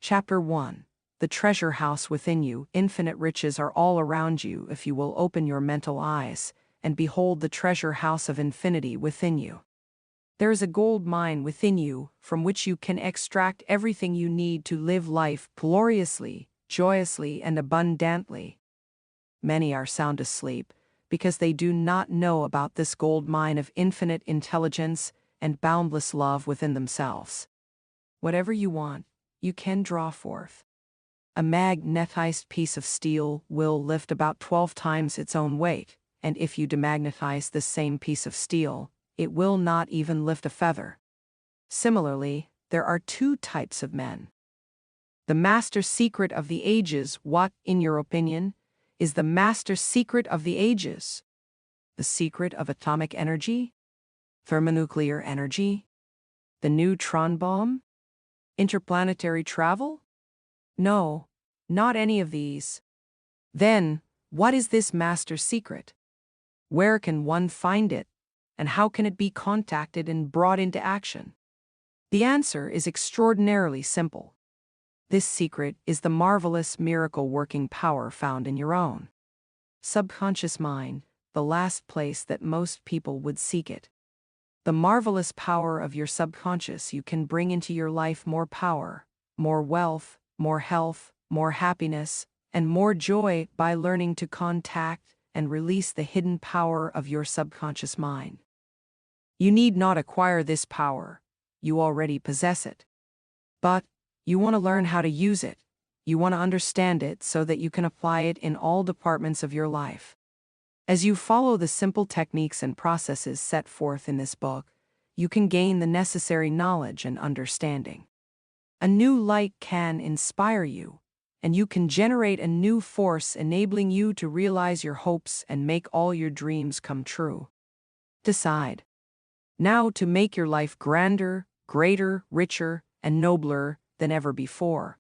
Chapter 1. The treasure house within you. Infinite riches are all around you if you will open your mental eyes and behold the treasure house of infinity within you. There is a gold mine within you from which you can extract everything you need to live life gloriously, joyously, and abundantly. Many are sound asleep because they do not know about this gold mine of infinite intelligence and boundless love within themselves. Whatever you want, you can draw forth. A magnetized piece of steel will lift about 12 times its own weight, and if you demagnetize this same piece of steel, it will not even lift a feather. Similarly, there are two types of men. The master secret of the ages. What, in your opinion, is the master secret of the ages? The secret of atomic energy? Thermonuclear energy? The neutron bomb? Interplanetary travel? No, not any of these. Then, what is this master secret? Where can one find it, and how can it be contacted and brought into action? The answer is extraordinarily simple. This secret is the marvelous miracle-working power found in your own subconscious mind, the last place that most people would seek it. The marvelous power of your subconscious. You can bring into your life more power, more wealth, more health, more happiness, and more joy by learning to contact and release the hidden power of your subconscious mind. You need not acquire this power, you already possess it. But you want to learn how to use it, you want to understand it so that you can apply it in all departments of your life. As you follow the simple techniques and processes set forth in this book, you can gain the necessary knowledge and understanding. A new light can inspire you, and you can generate a new force enabling you to realize your hopes and make all your dreams come true. Decide now to make your life grander, greater, richer, and nobler than ever before.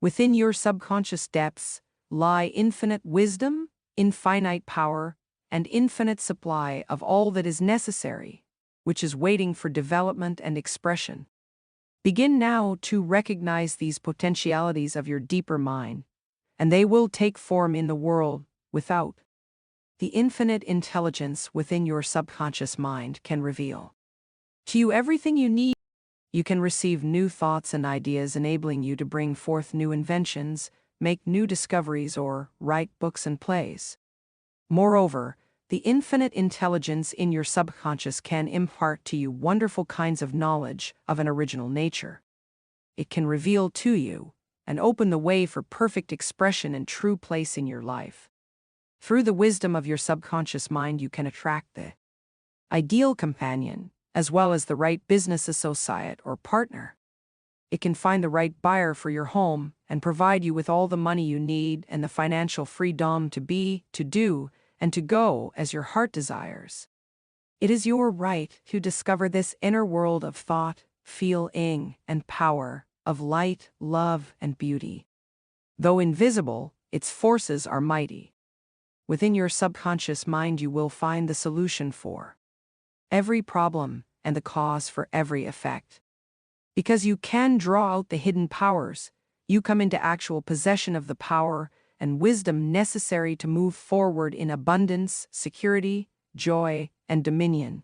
Within your subconscious depths lie infinite wisdom, infinite power, and infinite supply of all that is necessary, which is waiting for development and expression. Begin now to recognize these potentialities of your deeper mind, and they will take form in the world without. The infinite intelligence within your subconscious mind can reveal to you everything you need. You can receive new thoughts and ideas enabling you to bring forth new inventions, make new discoveries, or write books and plays. Moreover, the infinite intelligence in your subconscious can impart to you wonderful kinds of knowledge of an original nature. It can reveal to you and open the way for perfect expression and true place in your life. Through the wisdom of your subconscious mind, you can attract the ideal companion, as well as the right business associate or partner. It can find the right buyer for your home and provide you with all the money you need and the financial freedom to be, to do, and to go as your heart desires. It is your right to discover this inner world of thought, feeling, and power, of light, love, and beauty. Though invisible, its forces are mighty. Within your subconscious mind you will find the solution for every problem and the cause for every effect. Because you can draw out the hidden powers, you come into actual possession of the power and wisdom necessary to move forward in abundance, security, joy, and dominion.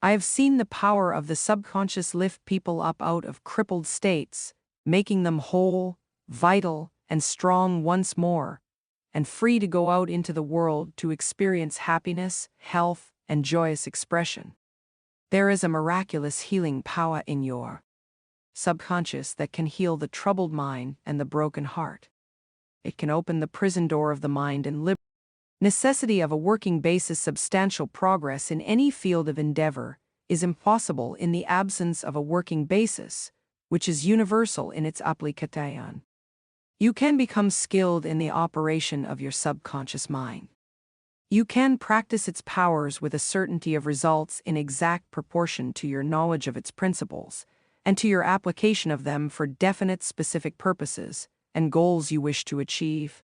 I have seen the power of the subconscious lift people up out of crippled states, making them whole, vital, and strong once more, and free to go out into the world to experience happiness, health, and joyous expression. There is a miraculous healing power in your subconscious that can heal the troubled mind and the broken heart. It can open the prison door of the mind and liberate. Necessity of a working basis. Substantial progress in any field of endeavor is impossible in the absence of a working basis, which is universal in its application. You can become skilled in the operation of your subconscious mind. You can practice its powers with a certainty of results in exact proportion to your knowledge of its principles, and to your application of them for definite specific purposes and goals you wish to achieve.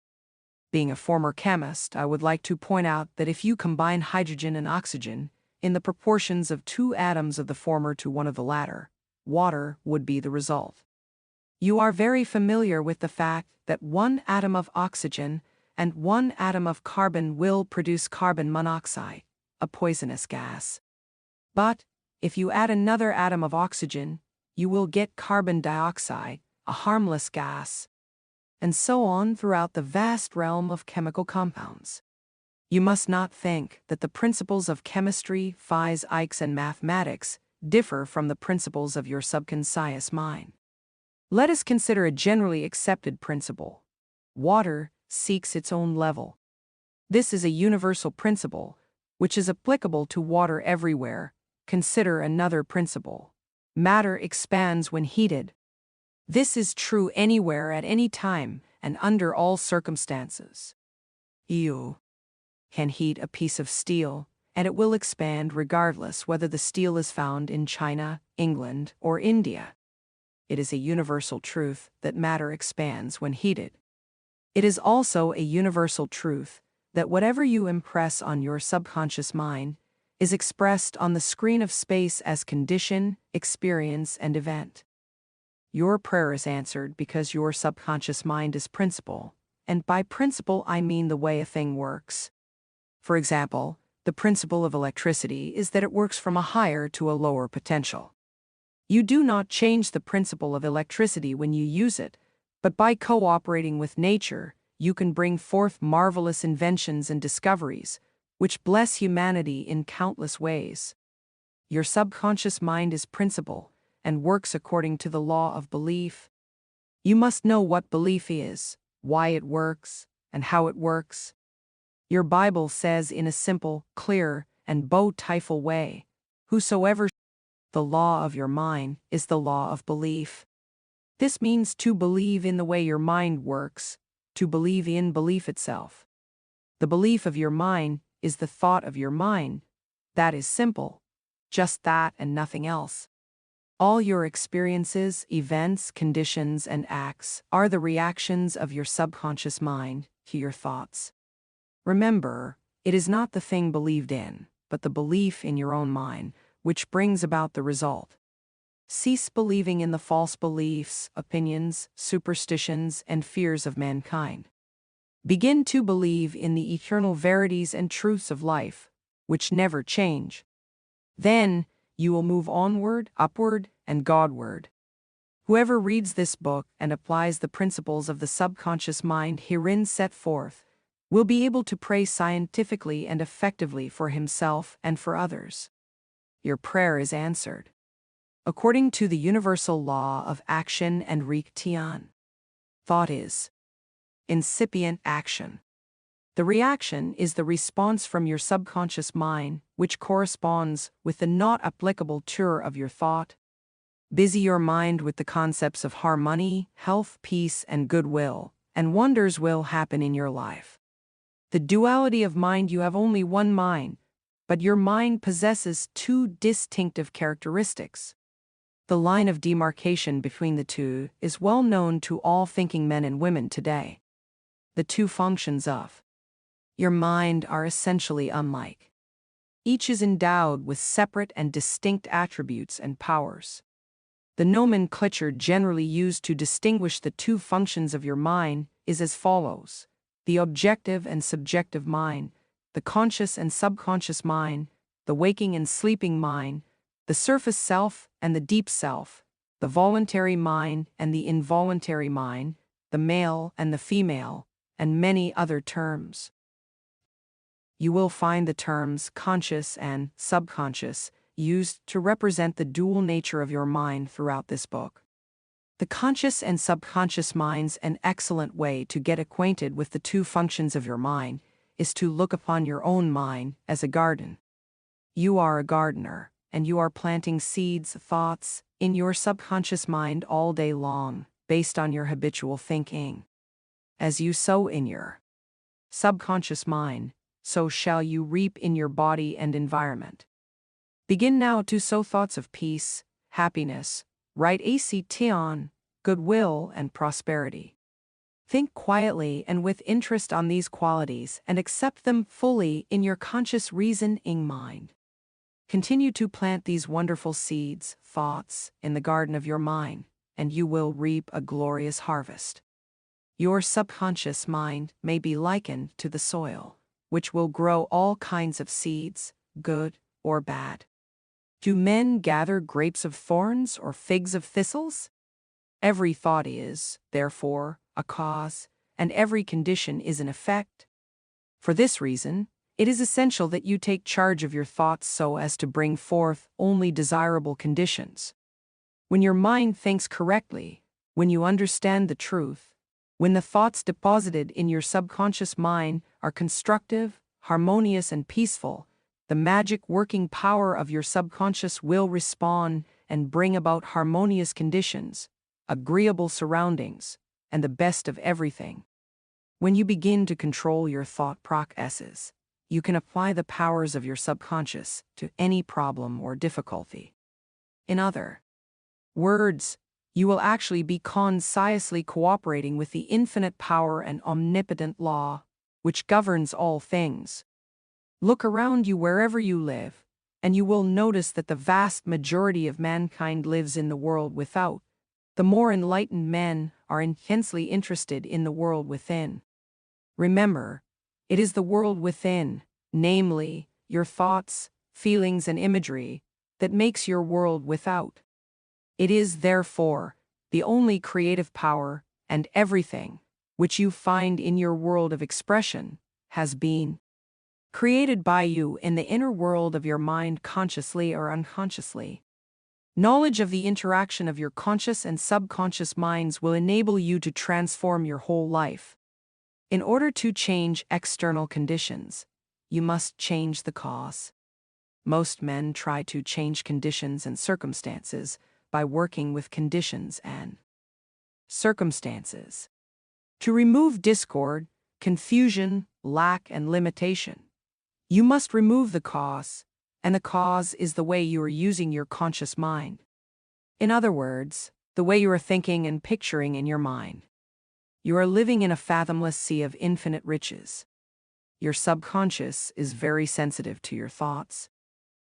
Being a former chemist, I would like to point out that if you combine hydrogen and oxygen in the proportions of 2 atoms of the former to 1 of the latter, water would be the result. You are very familiar with the fact that one atom of oxygen and one atom of carbon will produce carbon monoxide, a poisonous gas. But, if you add another atom of oxygen, you will get carbon dioxide, a harmless gas, and so on throughout the vast realm of chemical compounds. You must not think that the principles of chemistry, physics, and mathematics differ from the principles of your subconscious mind. Let us consider a generally accepted principle. Water seeks its own level. This is a universal principle, which is applicable to water everywhere. Consider another principle. Matter expands when heated. This is true anywhere at any time and under all circumstances. You can heat a piece of steel, and it will expand regardless whether the steel is found in China, England, or India. It is a universal truth that matter expands when heated. It is also a universal truth that whatever you impress on your subconscious mind is expressed on the screen of space as condition, experience, and event. Your prayer is answered because your subconscious mind is principle, and by principle I mean the way a thing works. For example, the principle of electricity is that it works from a higher to a lower potential. You do not change the principle of electricity when you use it, but by cooperating with nature, you can bring forth marvelous inventions and discoveries, which bless humanity in countless ways. Your subconscious mind is principle and works according to the law of belief. You must know what belief is, why it works, and how it works. Your Bible says in a simple, clear, and beautiful way, whosoever. The law of your mind is the law of belief. This means to believe in the way your mind works, to believe in belief itself. The belief of your mind is the thought of your mind. That is simple. Just that and nothing else. All your experiences, events, conditions, and acts are the reactions of your subconscious mind to your thoughts. Remember, it is not the thing believed in, but the belief in your own mind, which brings about the result. Cease believing in the false beliefs, opinions, superstitions, and fears of mankind. Begin to believe in the eternal verities and truths of life, which never change. Then, you will move onward, upward, and Godward. Whoever reads this book and applies the principles of the subconscious mind herein set forth will be able to pray scientifically and effectively for himself and for others. Your prayer is answered. According to the universal law of action and reaction, thought is incipient action. The reaction is the response from your subconscious mind, which corresponds with the not applicable tour of your thought. Busy your mind with the concepts of harmony, health, peace, and goodwill, and wonders will happen in your life. The duality of mind, you have only one mind, but your mind possesses two distinctive characteristics. The line of demarcation between the two is well known to all thinking men and women today. The two functions of your mind are essentially unlike. Each is endowed with separate and distinct attributes and powers. The nomenclature generally used to distinguish the two functions of your mind is as follows: the objective and subjective mind, the conscious and subconscious mind, the waking and sleeping mind, the surface self and the deep self, the voluntary mind and the involuntary mind, the male and the female, and many other terms. You will find the terms conscious and subconscious used to represent the dual nature of your mind throughout this book. The conscious and subconscious minds, an excellent way to get acquainted with the two functions of your mind, is to look upon your own mind as a garden. You are a gardener, and you are planting seeds, thoughts, in your subconscious mind all day long, based on your habitual thinking. As you sow in your subconscious mind, so shall you reap in your body and environment. Begin now to sow thoughts of peace, happiness, right action, goodwill, and prosperity. Think quietly and with interest on these qualities and accept them fully in your conscious reasoning mind. Continue to plant these wonderful seeds, thoughts, in the garden of your mind, and you will reap a glorious harvest. Your subconscious mind may be likened to the soil, which will grow all kinds of seeds, good or bad. Do men gather grapes of thorns or figs of thistles? Every thought is, therefore, a cause, and every condition is an effect. For this reason, it is essential that you take charge of your thoughts so as to bring forth only desirable conditions. When your mind thinks correctly, when you understand the truth, when the thoughts deposited in your subconscious mind are constructive, harmonious, and peaceful, the magic working power of your subconscious will respond and bring about harmonious conditions, agreeable surroundings, and the best of everything. When you begin to control your thought processes, you can apply the powers of your subconscious to any problem or difficulty. In other words, you will actually be consciously cooperating with the infinite power and omnipotent law, which governs all things. Look around you wherever you live, and you will notice that the vast majority of mankind lives in the world without. The more enlightened men are intensely interested in the world within. Remember, it is the world within, namely, your thoughts, feelings, and imagery, that makes your world without. It is, therefore, the only creative power, and everything, which you find in your world of expression, has been created by you in the inner world of your mind consciously or unconsciously. Knowledge of the interaction of your conscious and subconscious minds will enable you to transform your whole life. In order to change external conditions, you must change the cause. Most men try to change conditions and circumstances by working with conditions and circumstances. To remove discord, confusion, lack, and limitation, you must remove the cause, and the cause is the way you are using your conscious mind. In other words, the way you are thinking and picturing in your mind. You are living in a fathomless sea of infinite riches. Your subconscious is very sensitive to your thoughts.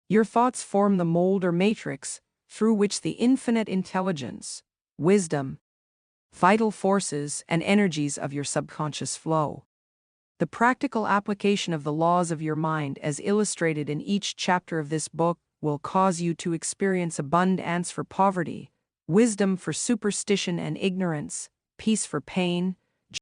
Your thoughts form the mold or matrix through which the infinite intelligence, wisdom, vital forces, and energies of your subconscious flow. The practical application of the laws of your mind as illustrated in each chapter of this book will cause you to experience abundance for poverty, wisdom for superstition and ignorance, peace for pain,